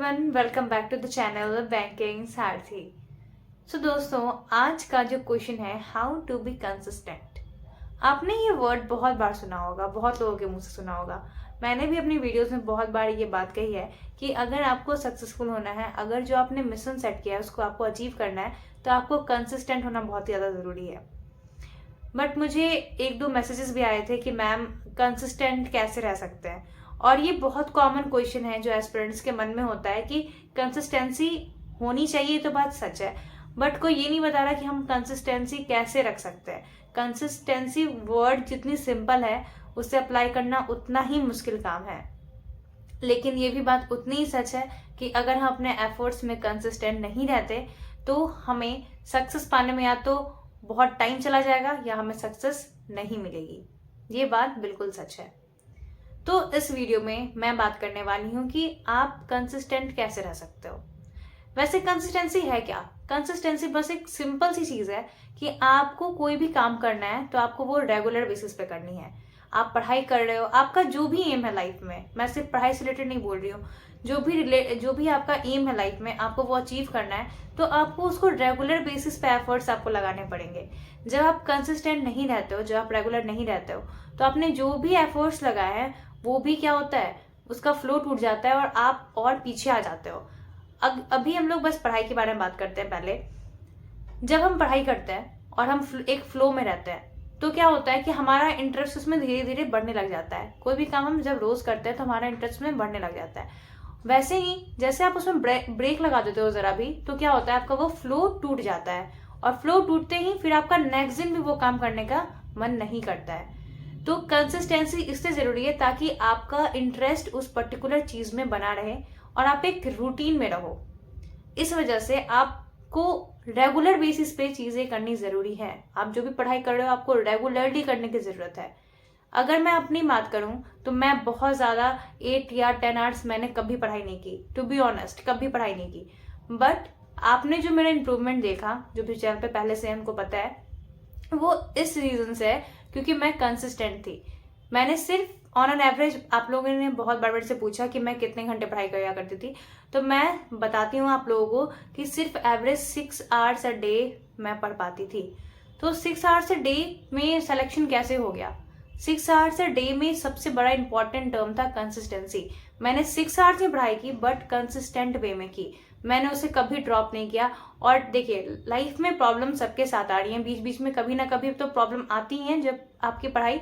Everyone, welcome back to the channel banking Sarathi. So दोस्तों, आज का जो क्वेश्चन है हाउ टू बी कंसिस्टेंट। आपने ये वर्ड बहुत बार सुना होगा, बहुत लोगों के मुंह से सुना होगा। मैंने भी अपनी वीडियोस में बहुत बार ये बात कही है कि अगर आपको सक्सेसफुल होना है, अगर जो आपने मिशन सेट किया है उसको आपको अचीव करना है, तो आपको कंसिस्टेंट होना बहुत ज़्यादा ज़रूरी है। बट मुझे एक दो मैसेजेस भी आए थे कि मैम कंसिस्टेंट कैसे रह सकते हैं, और ये बहुत कॉमन क्वेश्चन है जो एस्पिरेंट्स के मन में होता है कि कंसिस्टेंसी होनी चाहिए, तो बात सच है, बट कोई ये नहीं बता रहा कि हम कंसिस्टेंसी कैसे रख सकते हैं। कंसिस्टेंसी वर्ड जितनी सिंपल है, उसे अप्लाई करना उतना ही मुश्किल काम है। लेकिन ये भी बात उतनी ही सच है कि अगर हम अपने एफर्ट्स में कंसिस्टेंट नहीं रहते तो हमें सक्सेस पाने में या तो बहुत टाइम चला जाएगा या हमें सक्सेस नहीं मिलेगी। ये बात बिल्कुल सच है। तो इस वीडियो में मैं बात करने वाली हूँ कि आप कंसिस्टेंट कैसे रह सकते हो। वैसे कंसिस्टेंसी है क्या? कंसिस्टेंसी बस एक सिंपल सी चीज़ है कि आपको कोई भी काम करना है तो आपको वो रेगुलर बेसिस पे करनी है। आप पढ़ाई कर रहे हो, आपका जो भी एम है लाइफ में, मैं सिर्फ पढ़ाई से रिलेटेड नहीं बोल रही हूँ, जो भी आपका एम है लाइफ में, आपको वो अचीव करना है, तो आपको उसको रेगुलर बेसिस पे एफर्ट्स आपको लगाने पड़ेंगे। जब आप कंसिस्टेंट नहीं रहते हो, जब आप रेगुलर नहीं रहते हो, तो आपने जो भी एफर्ट्स लगाए हैं वो भी क्या होता है, उसका फ्लो टूट जाता है और आप और पीछे आ जाते हो। अभी हम लोग बस पढ़ाई के बारे में बात करते हैं। पहले जब हम पढ़ाई करते हैं और हम एक फ्लो में रहते हैं, तो क्या होता है कि हमारा इंटरेस्ट उसमें धीरे धीरे बढ़ने लग जाता है। कोई भी काम हम जब रोज करते हैं तो हमारा इंटरेस्ट में बढ़ने लग जाता है। वैसे ही जैसे आप उसमें ब्रेक लगा देते हो जरा भी, तो क्या होता है, आपका वो फ्लो टूट जाता है, और फ्लो टूटते ही फिर आपका नेक्स्ट दिन भी वो काम करने का मन नहीं करता है। तो कंसिस्टेंसी इसलिए जरूरी है ताकि आपका इंटरेस्ट उस पर्टिकुलर चीज में बना रहे और आप एक रूटीन में रहो। इस वजह से आपको रेगुलर बेसिस पे चीजें करनी जरूरी है। आप जो भी पढ़ाई कर रहे हो आपको रेगुलरली करने की जरूरत है। अगर मैं अपनी बात करूं तो मैं बहुत ज्यादा 8 या 10 आवर्स मैंने कभी पढ़ाई नहीं की, टू बी ऑनेस्ट, कभी पढ़ाई नहीं की। बट आपने जो मेरा इंप्रूवमेंट देखा, जो भी चैनल पे पहले से हमको पता है, वो इस रीजन से है क्योंकि मैं कंसिस्टेंट थी। मैंने सिर्फ ऑन एन एवरेज, आप लोगों ने बहुत बार मेरे से पूछा कि मैं कितने घंटे पढ़ाई किया करती थी, तो मैं बताती हूँ आप लोगों को कि सिर्फ एवरेज 6 आवर्स अ डे मैं पढ़ पाती थी। तो 6 आवर्स अ डे में सिलेक्शन कैसे हो गया? 6 आवर्स अ डे में सबसे बड़ा इंपॉर्टेंट टर्म था कंसिस्टेंसी। मैंने 6 आवर्स में पढ़ाई की, बट कंसिस्टेंट वे में की। मैंने उसे कभी ड्रॉप नहीं किया। और देखिए, लाइफ में प्रॉब्लम सबके साथ आ रही है, बीच बीच में कभी ना कभी तो प्रॉब्लम आती है जब आपकी पढ़ाई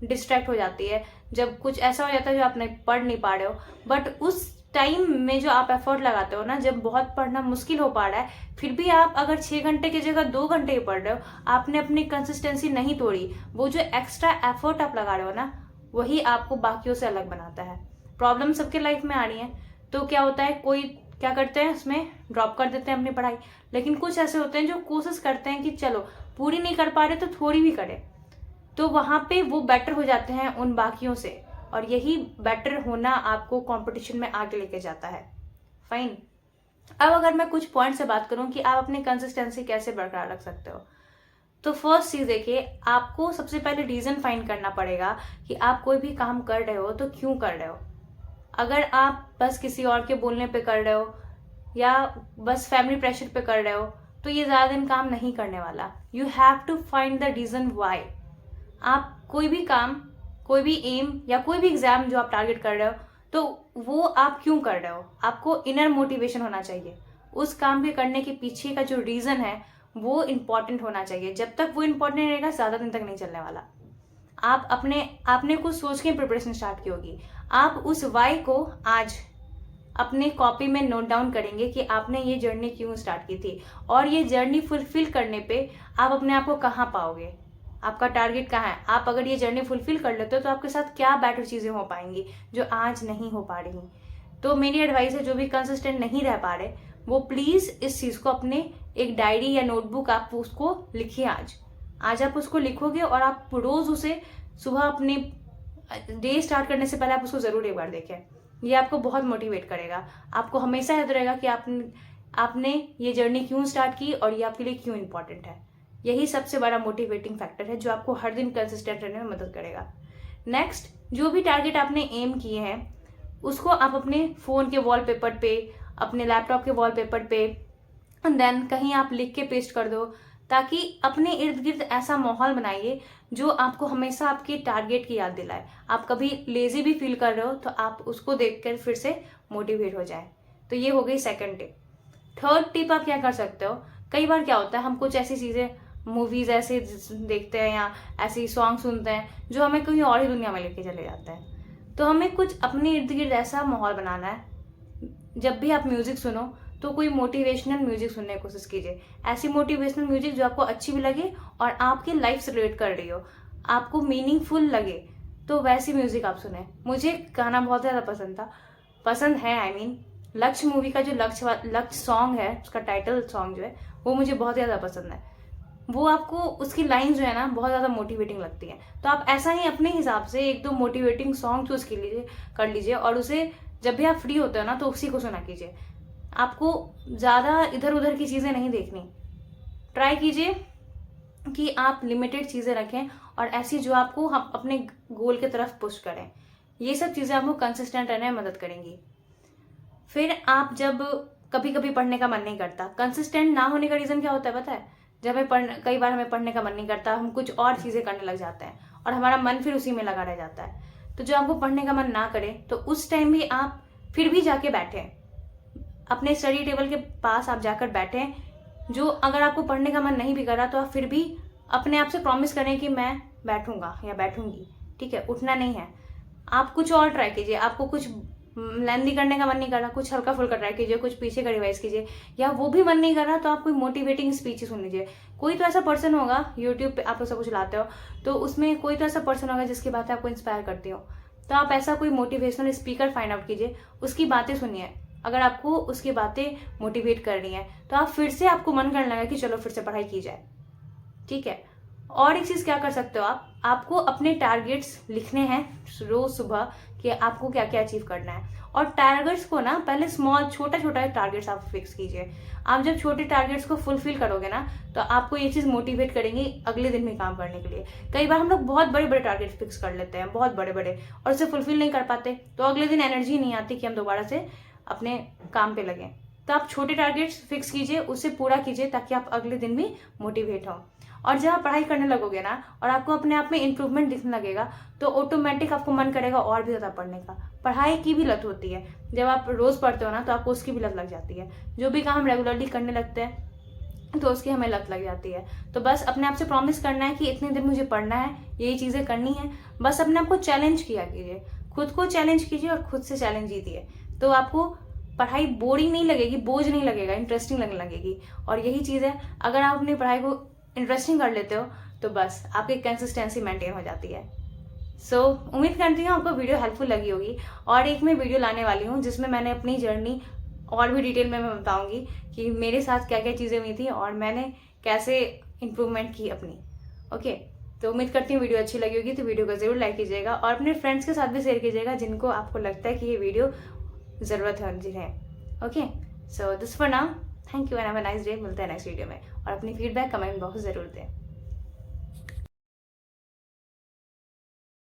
डिस्ट्रैक्ट हो जाती है, जब कुछ ऐसा हो जाता है जो आप नहीं पढ़ नहीं पा रहे हो। बट उस टाइम में जो आप एफर्ट लगाते हो ना, जब बहुत पढ़ना मुश्किल हो पा रहा है, फिर भी आप अगर 6 घंटे की जगह 2 घंटे ही पढ़ रहे हो, आपने अपनी कंसिस्टेंसी नहीं तोड़ी। वो जो एक्स्ट्रा एफर्ट आप लगा रहे हो ना, वही आपको बाकियों से अलग बनाता है। प्रॉब्लम सबके लाइफ में आ रही है, तो क्या होता है, कोई क्या करते हैं, उसमें ड्रॉप कर देते हैं अपनी पढ़ाई। लेकिन कुछ ऐसे होते हैं जो कोशिश करते हैं कि चलो पूरी नहीं कर पा रहे तो थोड़ी भी करें, तो वहां पे वो बेटर हो जाते हैं उन बाकियों से, और यही बेटर होना आपको कंपटीशन में आगे लेके जाता है। फाइन। अब अगर मैं कुछ पॉइंट से बात करूं कि आप अपनी कंसिस्टेंसी कैसे बरकरार रख सकते हो, तो फर्स्ट चीज देखिए, आपको सबसे पहले रीजन फाइंड करना पड़ेगा कि आप कोई भी काम कर रहे हो तो क्यों कर रहे हो। अगर आप बस किसी और के बोलने पे कर रहे हो या बस फैमिली प्रेशर पे कर रहे हो, तो ये ज्यादा दिन काम नहीं करने वाला। You have to find the reason why. आप कोई भी काम, कोई भी एम या कोई भी एग्जाम जो आप टारगेट कर रहे हो, तो वो आप क्यों कर रहे हो, आपको इनर मोटिवेशन होना चाहिए। उस काम के करने के पीछे का जो रीजन है वो इंपॉर्टेंट होना चाहिए। जब तक वो इंपॉर्टेंट रहेगा, ज्यादा दिन तक नहीं चलने वाला। आपने कुछ सोच के प्रिपरेशन स्टार्ट की होगी, आप उस वाई को आज अपने कॉपी में नोट डाउन करेंगे कि आपने ये जर्नी क्यों स्टार्ट की थी, और ये जर्नी फुलफिल करने पे आप अपने आप को कहाँ पाओगे, आपका टारगेट कहाँ है। आप अगर ये जर्नी फुलफिल कर लेते हो तो आपके साथ क्या बेटर चीजें हो पाएंगी जो आज नहीं हो पा रही। तो मेरी एडवाइस है, जो भी कंसिस्टेंट नहीं रह पा रहे, वो प्लीज इस चीज को अपने एक डायरी या नोटबुक आप उसको लिखिए। आज आप उसको लिखोगे और आप रोज उसे सुबह अपने डे स्टार्ट करने से पहले आप उसको जरूर एक बार देखें। ये आपको बहुत मोटिवेट करेगा। आपको हमेशा याद रहेगा कि आपने ये जर्नी क्यों स्टार्ट की और ये आपके लिए क्यों इंपॉर्टेंट है। यही सबसे बड़ा मोटिवेटिंग फैक्टर है जो आपको हर दिन कंसिस्टेंट रहने में मदद करेगा। नेक्स्ट, जो भी टारगेट आपने एम किए हैं उसको आप अपने फोन के वॉलपेपर पे, अपने लैपटॉप के वॉलपेपर पे, देन कहीं आप लिख के पेस्ट कर दो, ताकि अपने इर्द गिर्द ऐसा माहौल बनाइए जो आपको हमेशा आपके टारगेट की याद दिलाए। आप कभी लेजी भी फील कर रहे हो तो आप उसको देखकर फिर से मोटिवेट हो जाए। तो ये हो गई सेकंड टिप। थर्ड टिप आप क्या कर सकते हो, कई बार क्या होता है हम कुछ ऐसी चीज़ें, मूवीज ऐसे देखते हैं या ऐसी सॉन्ग सुनते हैं जो हमें कहीं और ही दुनिया में लेके चले जाते हैं। तो हमें कुछ अपने इर्द गिर्द ऐसा माहौल बनाना है, जब भी आप म्यूजिक सुनो तो कोई मोटिवेशनल म्यूजिक सुनने की कोशिश कीजिए। ऐसी मोटिवेशनल म्यूजिक जो आपको अच्छी भी लगे और आपके लाइफ से रिलेट कर रही हो, आपको मीनिंगफुल लगे, तो वैसी म्यूजिक आप सुने। मुझे गाना बहुत ज़्यादा पसंद है आई मीन लक्ष्य मूवी का जो लक्ष्य सॉन्ग है, उसका टाइटल सॉन्ग जो है वो मुझे बहुत ज़्यादा पसंद है। वो आपको उसकी लाइन जो है ना बहुत ज़्यादा मोटिवेटिंग लगती है। तो आप ऐसा ही अपने हिसाब से एक दो मोटिवेटिंग सॉन्ग चूज कर लीजिए और उसे जब भी आप फ्री होते हो ना तो उसी को सुना कीजिए। आपको ज़्यादा इधर उधर की चीज़ें नहीं देखनी। ट्राई कीजिए कि आप लिमिटेड चीज़ें रखें और ऐसी जो आपको हम अपने गोल की तरफ पुश करें। ये सब चीज़ें आपको कंसिस्टेंट रहने में मदद करेंगी। फिर आप जब कभी कभी पढ़ने का मन नहीं करता, कंसिस्टेंट ना होने का रीज़न क्या होता है पता है? जब कई बार हमें पढ़ने का मन नहीं करता, हम कुछ और चीज़ें करने लग जाते हैं और हमारा मन फिर उसी में लगा रह जाता है। तो जब आपको पढ़ने का मन ना करे तो उस टाइम भी आप फिर भी जाके बैठें, अपने स्टडी टेबल के पास आप जाकर बैठें। जो अगर आपको पढ़ने का मन नहीं भी कर रहा तो आप फिर भी अपने आप से प्रॉमिस करें कि मैं बैठूंगा या बैठूंगी, ठीक है, उठना नहीं है। आप कुछ और ट्राई कीजिए। आपको कुछ लेंदी करने का मन नहीं कर रहा, कुछ हल्का फुल्का ट्राई कीजिए, कुछ पीछे का रिवाइज कीजिए, या वो भी मन नहीं कर रहा तो आप कोई मोटिवेटिंग स्पीच सुन लीजिए। कोई तो ऐसा पर्सन होगा, यूट्यूब पे आप सब कुछ लाते हो तो उसमें कोई तो ऐसा पर्सन होगा जिसकी बातें आपको इंस्पायर करती हो। तो आप ऐसा कोई मोटिवेशनल स्पीकर फाइंड आउट कीजिए, उसकी बातें सुनिए। अगर आपको उसकी बातें मोटिवेट कर रही हैं तो आप फिर से आपको मन करने लगा कि चलो फिर से पढ़ाई की जाए, ठीक है। और एक चीज़ क्या कर सकते हो आपको अपने टारगेट्स लिखने हैं रोज सुबह कि आपको क्या क्या अचीव करना है। और टारगेट्स को ना पहले छोटा छोटा टारगेट्स आप फिक्स कीजिए। आप जब छोटे टारगेट्स को फुलफिल करोगे ना तो आपको ये चीज़ मोटिवेट करेंगी अगले दिन भी काम करने के लिए। कई बार हम लोग बहुत बड़े बड़े टारगेट्स फिक्स कर लेते हैं, बहुत बड़े बड़े, और उसे फुलफिल नहीं कर पाते तो अगले दिन एनर्जी नहीं आती कि हम दोबारा से अपने काम पे लगें। तो आप छोटे टारगेट्स फिक्स कीजिए, उसे पूरा कीजिए ताकि आप अगले दिन भी मोटिवेट हो। और जब आप पढ़ाई करने लगोगे ना और आपको अपने आप में इम्प्रूवमेंट दिखने लगेगा तो ऑटोमेटिक आपको मन करेगा और भी ज़्यादा पढ़ने का। पढ़ाई की भी लत होती है, जब आप रोज़ पढ़ते हो ना तो आपको उसकी भी लत लग जाती है। जो भी काम हम रेगुलरली करने लगते हैं तो उसकी हमें लत लग जाती है। तो बस अपने आप से प्रॉमिस करना है कि इतने दिन मुझे पढ़ना है, यही चीज़ें करनी है। बस अपने आप को चैलेंज किया कीजिए, खुद को चैलेंज कीजिए और खुद से चैलेंज जीतिए। तो आपको पढ़ाई बोरिंग नहीं लगेगी, बोझ नहीं लगेगा, इंटरेस्टिंग लगने लगेगी। और यही चीज़ है, अगर आप अपनी पढ़ाई को इंटरेस्टिंग कर लेते हो तो बस आपकी कंसिस्टेंसी मेंटेन हो जाती है। उम्मीद करती हूँ आपको वीडियो हेल्पफुल लगी होगी। और एक मैं वीडियो लाने वाली हूँ जिसमें मैंने अपनी जर्नी और भी डिटेल में मैं बताऊँगी कि मेरे साथ क्या क्या चीज़ें हुई थी और मैंने कैसे इम्प्रूवमेंट की अपनी। ओके, तो उम्मीद करती हूँ वीडियो अच्छी लगी होगी। तो वीडियो को ज़रूर लाइक कीजिएगा और अपने फ्रेंड्स के साथ भी शेयर कीजिएगा जिनको आपको लगता है कि ये वीडियो ज़रूरत है जिन्हें। Okay, so this for now, thank you and have a nice day. मिलते हैं नेक्स्ट वीडियो में और अपनी फीडबैक कमेंट बॉक्स ज़रूर दें।